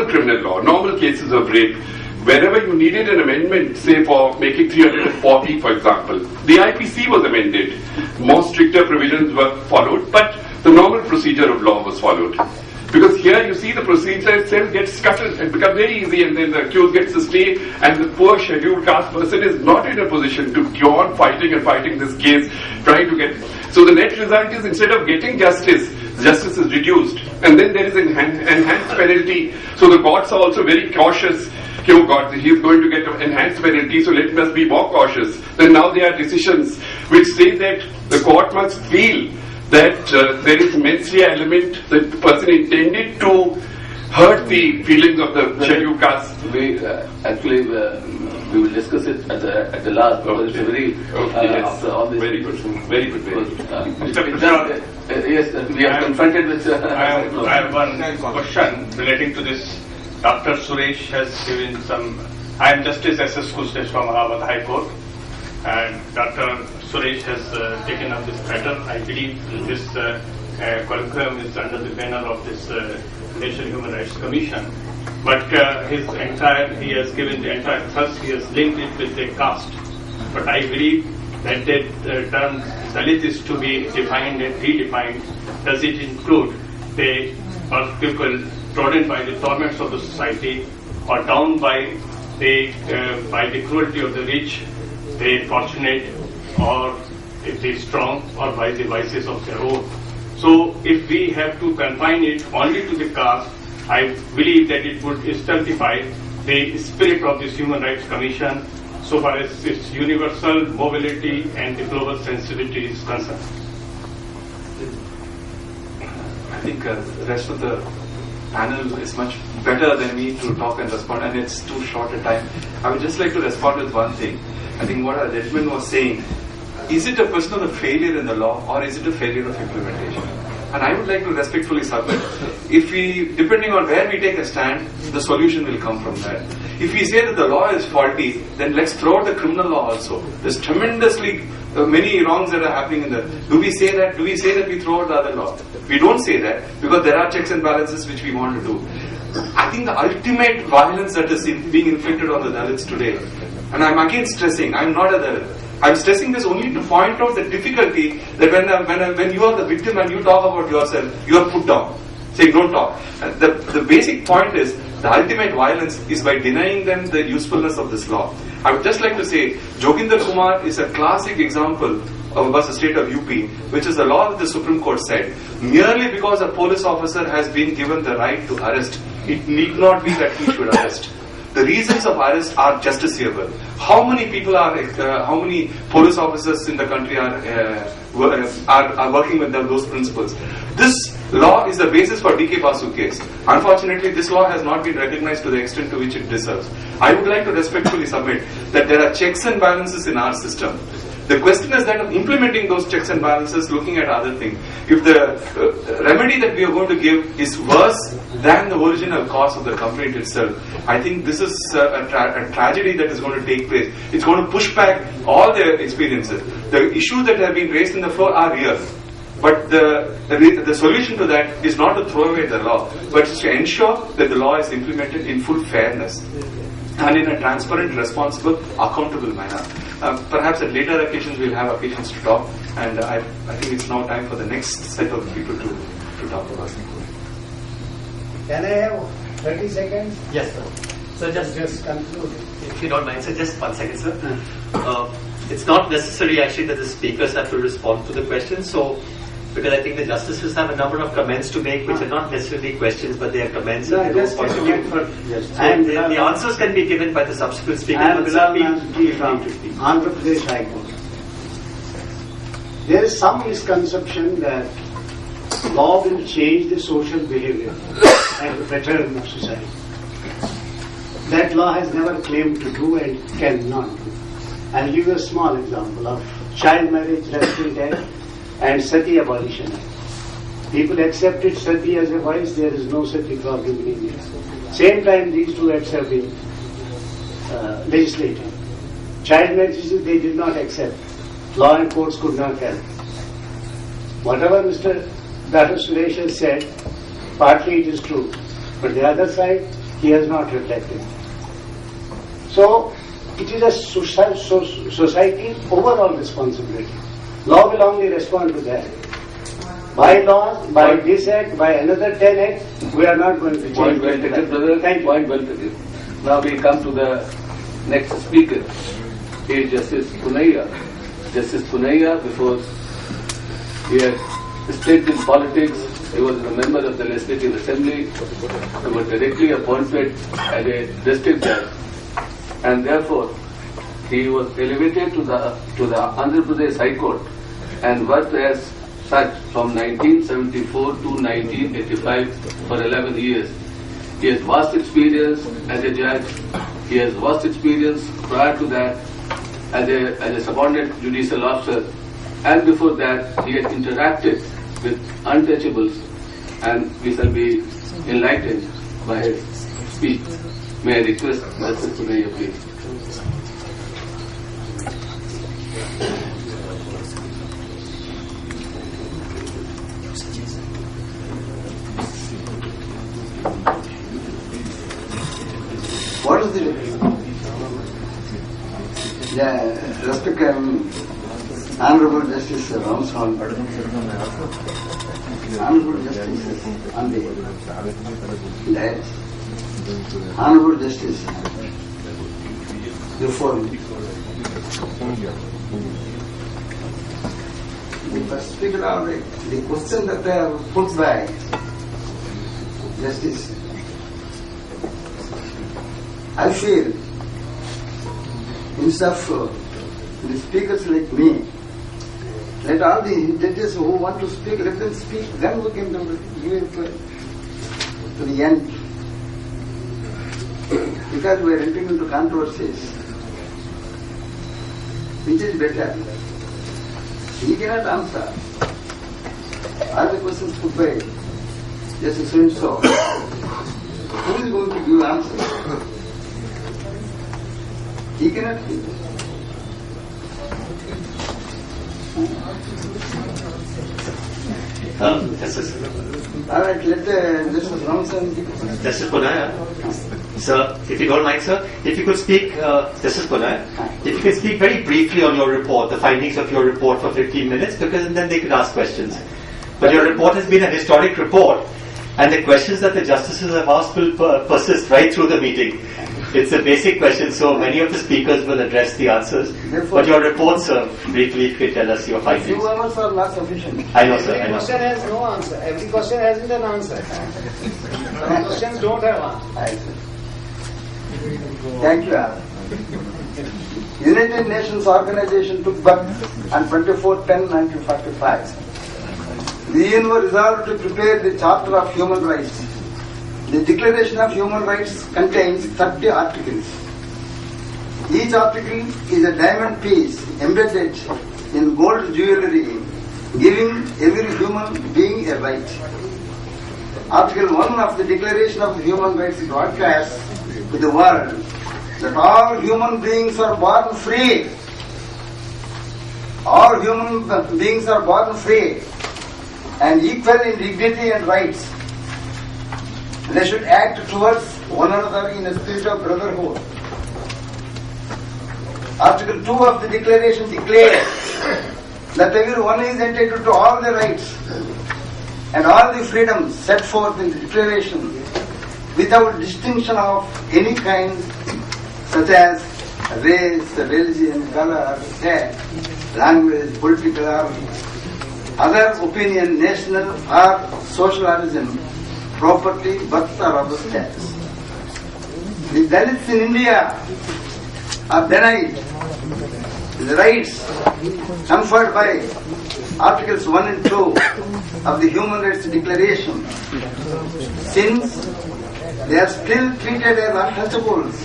criminal law, normal cases of rape? Wherever you needed an amendment, say for making 340, for example, the IPC was amended. More stricter provisions were followed, but the normal procedure of law was followed. Because here you see the procedure itself gets scuttled and becomes very easy, and then the accused gets to stay, and the poor scheduled caste person is not in a position to go on fighting this case, trying to get. So the net result is instead of getting justice is reduced, and then there is an enhanced penalty. So the courts are also very cautious. Oh God, he is going to get an enhanced penalty, so let us be more cautious. Then now there are decisions which say that the court must feel that there is mens rea element, that the person intended to hurt the feelings of the scheduled caste. We we will discuss it at the last, because it's a very after all this. Very good. Yes, we are confronted with. I have one question relating to this. Dr. Suresh has given some. I am Justice S.S. Kulshresht from Allahabad High Court, and Dr. Suresh has taken up this matter. I believe this colloquium is under the banner of this National Human Rights Commission. But he has given the entire thrust, he has linked it with the caste. But I believe that the term Dalit is to be defined and redefined. Does it include the people trodden by the torments of the society, or down by the cruelty of the rich, the fortunate, or the strong, or by the vices of their own? So if we have to confine it only to the caste, I believe that it would stultify the spirit of this Human Rights Commission so far as its universal mobility and the global sensitivity is concerned. I think the rest of the panel is much better than me to talk and respond, and it's too short a time. I would just like to respond with one thing. I think what our gentleman was saying, is it a question of the failure in the law, or is it a failure of implementation? and I would like to respectfully submit, if we, depending on where we take a stand, the solution will come from there. If we say that the law is faulty, then let's throw out the criminal law also. There's tremendously many wrongs that are happening in the. Do we say that? Do we say that we throw out the other law? We don't say that because there are checks and balances which we want to do. I think the ultimate violence that is being inflicted on the Dalits today, and I'm again stressing, I'm not a Dalit. I'm stressing this only to point out the difficulty that when you are the victim and you talk about yourself, you are put down, saying don't talk. The basic point is the ultimate violence is by denying them the usefulness of this law. I would just like to say, Joginder Kumar is a classic example of the state of UP, which is the law that the Supreme Court said. Merely because a police officer has been given the right to arrest, it need not be that he should arrest. The reasons of arrest are justiciable. How many people how many police officers in the country are working with those principles? This law is the basis for DK Basu case. Unfortunately, this law has not been recognized to the extent to which it deserves. I would like to respectfully submit that there are checks and balances in our system. The question is that of implementing those checks and balances, looking at other things. If the remedy that we are going to give is worse than the original cause of the complaint itself, I think this is a tragedy that is going to take place. It's going to push back all the experiences. The issues that have been raised in the floor are real. But the solution to that is not to throw away the law, but to ensure that the law is implemented in full fairness and in a transparent, responsible, accountable manner. Perhaps at later occasions we'll have occasions to talk, and I think it's now time for the next set of people to talk about it. Can I have 30 seconds? Yes, sir. So just conclude. If you don't mind, sir, just 1 second, sir. It's not necessary actually that the speakers have to respond to the questions, so because I think the justices have a number of comments to make, which are not necessarily questions, but they are comments. No, and just point of view. yes. So the answers can be given by the subsequent speaker. I am Bilal Manji from Andhra Pradesh High Court. There is some misconception that law will change the social behavior and the pattern of society. That law has never claimed to do and cannot do. I'll give you a small example of Child Marriage Restraint Act and Sati Abolition Act. People accepted Sati as a vice, there is no Sati problem in India. Same time these two acts have been legislated. Child marriages they did not accept. Law and courts could not help. Whatever Dr. Suresh has said, partly it is true, but the other side he has not reflected. So it is a society overall responsibility. Law will only respond to that. By laws, by this act, by another 10 acts, we are not going to change. Point well taken, brother. Thank you. Point well taken. Now we come to the next speaker. He is Justice Punaiya. Justice Punaiya, before he had stayed in politics, he was a member of the Legislative Assembly. He was directly appointed as a district judge, and therefore he was elevated to the Andhra Pradesh High Court and worked as such from 1974 to 1985 for 11 years. He has vast experience as a judge. He has vast experience prior to that as a subordinate judicial officer, and before that he had interacted with untouchables, and we shall be enlightened by his speech. May I request Justice Punaiya, please. What is the respected Honorable Justice Ramshawn, Honorable Justice on the dais, Honorable Justice before me. The first speaker of the question that I have put by Justice, I feel instead of the speakers like me, let all the judges who want to speak, let them speak, then we can give it to the end. Because we are entering into controversies. Which is better? He cannot answer. All the questions questions put by Justice so who is going to give answer? He cannot give. All right, let Justice Ramson. Justice Punaya. Sir, if you don't mind, sir, if you could speak, Justice Punaya, if you could speak very briefly on your report, the findings of your report for 15 minutes, because then they could ask questions. But your report has been a historic report, and the questions that the justices have asked will persist right through the meeting. It's a basic question, so many of the speakers will address the answers. But your report, sir, briefly, if you could tell us your findings. 2 hours are not sufficient. I know, sir. Every question has no answer. Every question hasn't an answer. Some questions don't have answer. Thank you. United Nations Organization took birth on 24/10/1945. The UN were resolved to prepare the Charter of Human Rights. The Declaration of Human Rights contains 30 articles. Each article is a diamond piece embedded in gold jewelry, giving every human being a right. Article 1 of the Declaration of Human Rights broadcasts to the world that all human beings are born free. All human beings are born free and equal in dignity and rights. They should act towards one another in a spirit of brotherhood. Article 2 of the Declaration declares that everyone is entitled to all the rights and all the freedoms set forth in the Declaration without distinction of any kind, such as race, religion, color, caste, language, political or other opinion, national or social origin, property, birth or other status. The Dalits in India are denied the rights conferred by Articles 1 and 2 of the Human Rights Declaration, since they are still treated as untouchables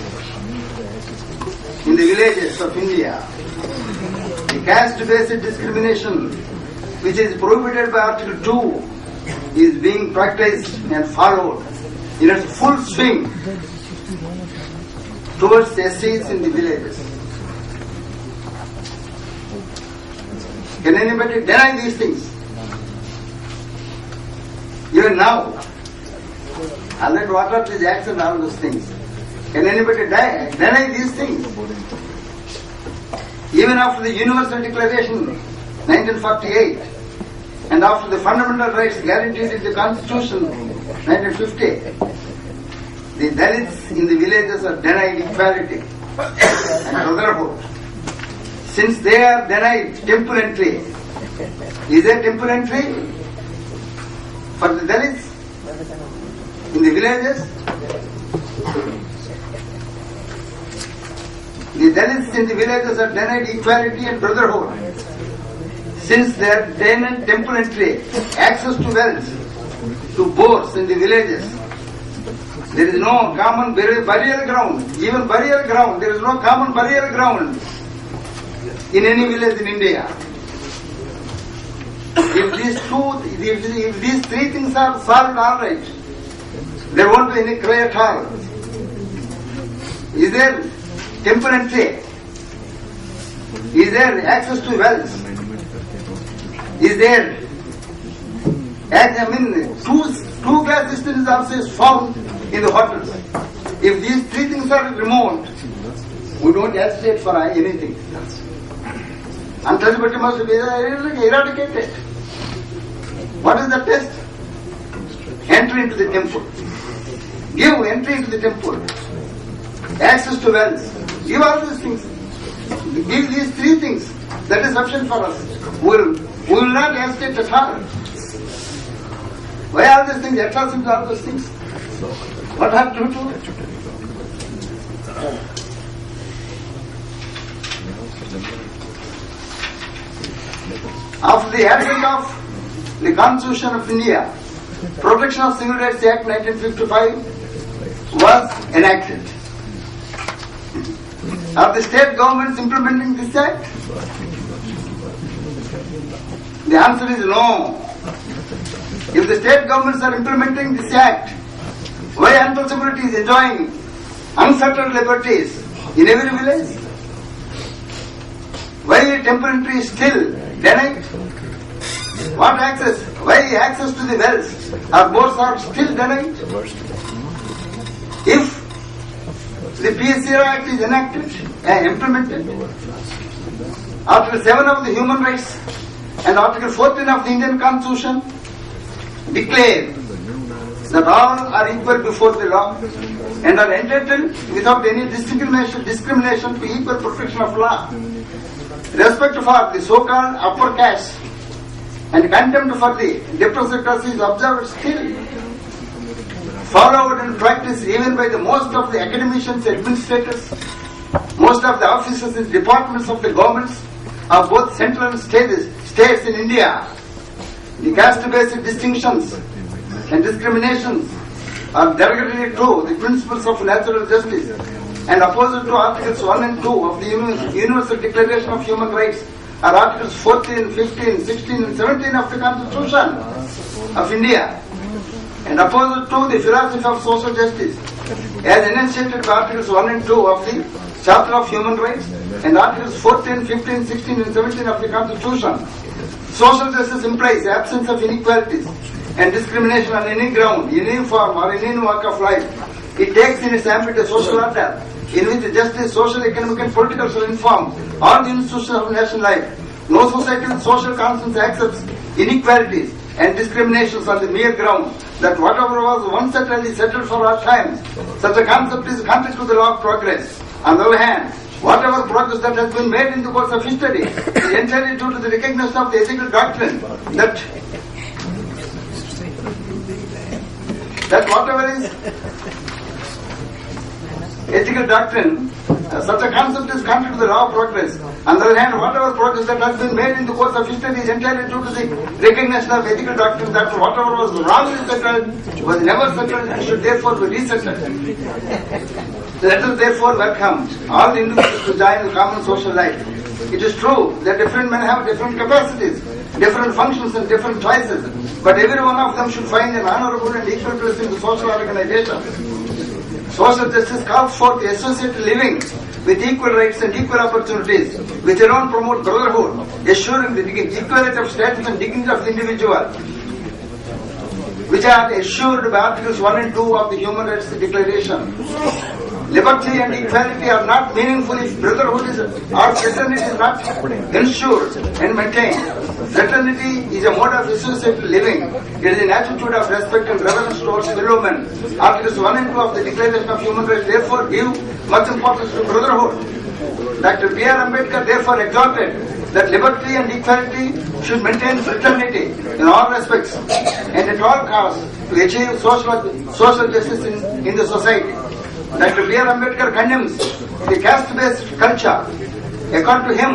in the villages of India. The caste-based discrimination, which is prohibited by Article 2, is being practiced and followed in its full swing towards SCs in the villages. Can anybody deny these things? Even now, unlike what are these acts and all those things, can anybody deny these things? Even after the Universal Declaration 1948 and after the fundamental rights guaranteed in the Constitution 1950, the Dalits in the villages are denied equality and brotherhood. Since they are denied temporarily, is there temporarily for the Dalits in the villages? The Dalits in the villages are denied equality and brotherhood. Since they are denied temporarily access to wealth, to boards in the villages, there is no common burial ground. Even burial ground, there is no common burial ground in any village in India. If these three things are solved, all right, there won't be any cry at all. Is there temporarily? Is there access to wealth? Is there? Two-class system is also found in the hotels. If these three things are removed, we don't hesitate for anything. Untouchability must be eradicated. What is the test? Entry into the temple. Give entry into the temple. Access to wealth. Give all these things. Give these three things. That is sufficient for us. We will not hesitate at all. Why all these things? Atrocities, all those things. What have to do? After the advent of the Constitution of India, Protection of Civil Rights Act 1955 was enacted. Are the state governments implementing this act? The answer is no. If the state governments are implementing this act, why untouchablity is enjoying unfettered liberties in every village? Why temporary is still denied? What access? Why access to the wells or boats are still denied? If the PSC Act is enacted and implemented, Article 7 of the Human Rights and Article 14 of the Indian Constitution declare that all are equal before the law and are entitled without any discrimination to equal protection of law. Respect for the so-called upper caste and contempt for the depressed class is observed still, followed and practiced even by the most of the academicians, administrators, most of the officers and departments of the governments of both central and states in India. The caste-based distinctions and discriminations are derogatory to the principles of natural justice and opposite to Articles 1 and 2 of the Universal Declaration of Human Rights are Articles 14, 15, 16 and 17 of the Constitution of India and opposite to the philosophy of social justice as enunciated by Articles 1 and 2 of the Charter of Human Rights and Articles 14, 15, 16 and 17 of the Constitution. Social justice implies absence of inequalities and discrimination on any ground, in any form or in any walk of life. It takes in its ambit a social order in which justice, social, economic and political shall inform all the institutions of national life. No society with social conscience accepts inequalities and discriminations on the mere ground that whatever was once settled is settled for all time. Such a concept is contrary to the law of progress. On the other hand, whatever progress that has been made in the course of history is entirely due to the recognition of the ethical doctrine that whatever is ethical doctrine, such a concept is contrary to the law of progress. On the other hand, whatever progress that has been made in the course of history is entirely due to the recognition of ethical doctrine that whatever was wrongly settled was never settled and should therefore be resettled. Let us therefore welcome all the individuals to join the common social life. It is true that different men have different capacities, different functions and different choices, but every one of them should find an honorable and equal place in the social organization. Social justice calls for the associated living with equal rights and equal opportunities, which alone promote brotherhood, assuring the equality of status and dignity of the individual, which are assured by Articles 1 and 2 of the Human Rights Declaration. Liberty and equality are not meaningful if brotherhood or fraternity is not ensured and maintained. Fraternity is a mode of associated living. It is an attitude of respect and reverence towards fellow men. Articles 1 and 2 of the Declaration of Human Rights therefore give much importance to brotherhood. Dr. B.R. Ambedkar therefore exhorted that liberty and equality should maintain fraternity in all respects and at all costs to achieve social justice in the society. Dr. B.R. Ambedkar condemns the caste-based culture. According to him,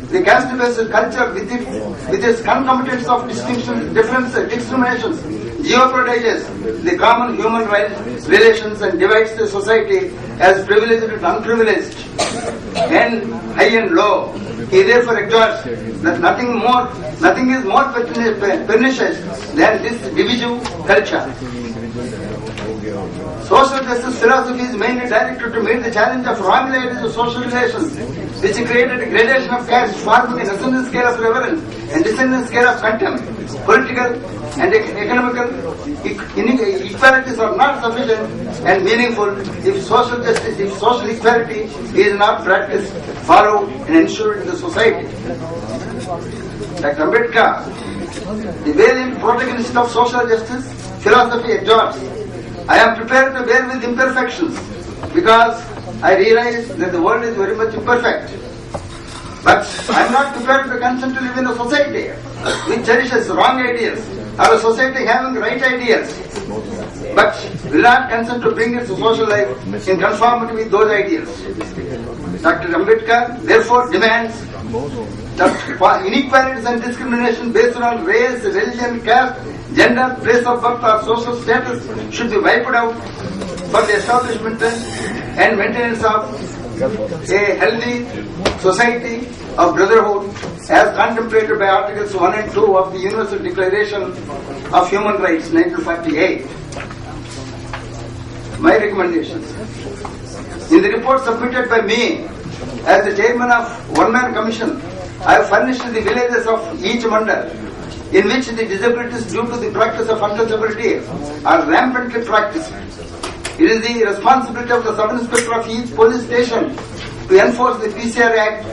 the caste-based culture with its concomitants of distinctions, differences, discriminations, jeopardizes the common human rights relations and divides the society as privileged and unprivileged and high and low. He therefore exhorts that nothing is more pernicious than this divisive culture. Social justice philosophy is mainly directed to meet the challenge of wrong ideas of social relations, which created a gradation of caste, forming an ascending scale of reverence and descending scale of contempt. Political and economical equalities are not sufficient and meaningful if social justice, if social equality is not practiced, followed and ensured in the society. Dr. Ambedkar, the valiant protagonist of social justice philosophy, exhorts, I am prepared to bear with imperfections because I realize that the world is very much imperfect. But I am not prepared to consent to live in a society which cherishes wrong ideas or a society having right ideas, but will not consent to bring its social life in conformity with those ideas. Dr. Ambedkar therefore demands that inequalities and discrimination based on race, religion, caste, gender, place of birth or social status should be wiped out for the establishment and maintenance of a healthy society of brotherhood, as contemplated by Articles 1 and 2 of the Universal Declaration of Human Rights, 1948. My recommendations. In the report submitted by me as the chairman of one-man commission, I have furnished the villages of each mandal in which the disabilities due to the practice of untouchability are rampantly practiced. It is the responsibility of the sub-inspector of each police station to enforce the PCR Act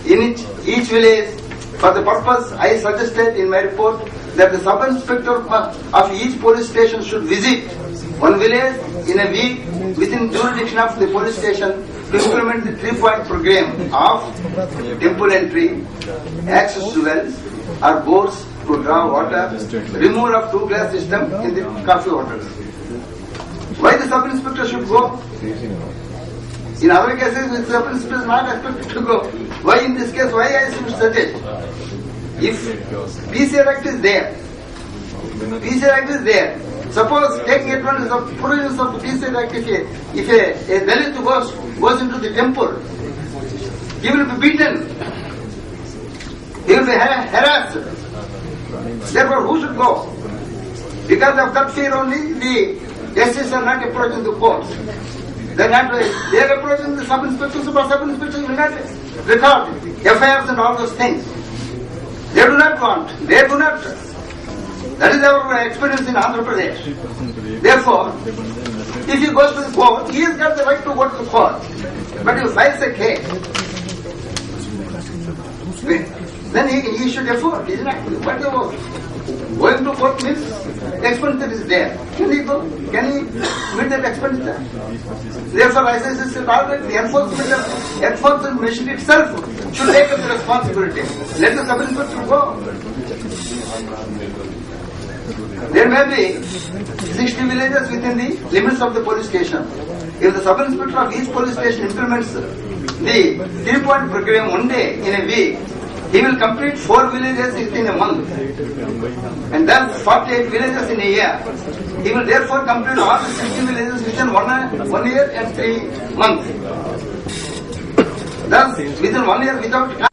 in each village. For the purpose, I suggested in my report that the sub-inspector of each police station should visit one village in a week within jurisdiction of the police station to implement the 3-point program of temple entry, access to wells or bores to draw water, removal of 2-glass system in the coffee waters. Why the sub-inspector should go? In other cases, the sub-inspector is not expected to go. Why in this case, why I should suggest? If PCR Act is there, suppose taking advantage of provisions of the PCR Act, if a Dalit goes into the temple, he will be beaten, he will be harassed. Therefore, who should go? Because of that fear only, the SCs are not approaching the courts. They are approaching the sub-inspectors, but sub-inspectors will not record FIRs and all those things. They do not want. That is our experience in Andhra Pradesh. Therefore, if he goes to the court, he has got the right to go to the court. But if he files a case, then he should afford, isn't it? What about going to court means expenditure is there. Can he go? Can he meet that expenditure? Therefore, I say the enforcement machine itself should take up the responsibility. Let the sub-inspector go. There may be 60 villages within the limits of the police station. If the sub-inspector of each police station implements the 3-point program one day in a week, he will complete 4 villages within a month, and then 48 villages in a year. He will therefore complete all the 60 villages within 1 year and 3 months. Thus, within 1 year without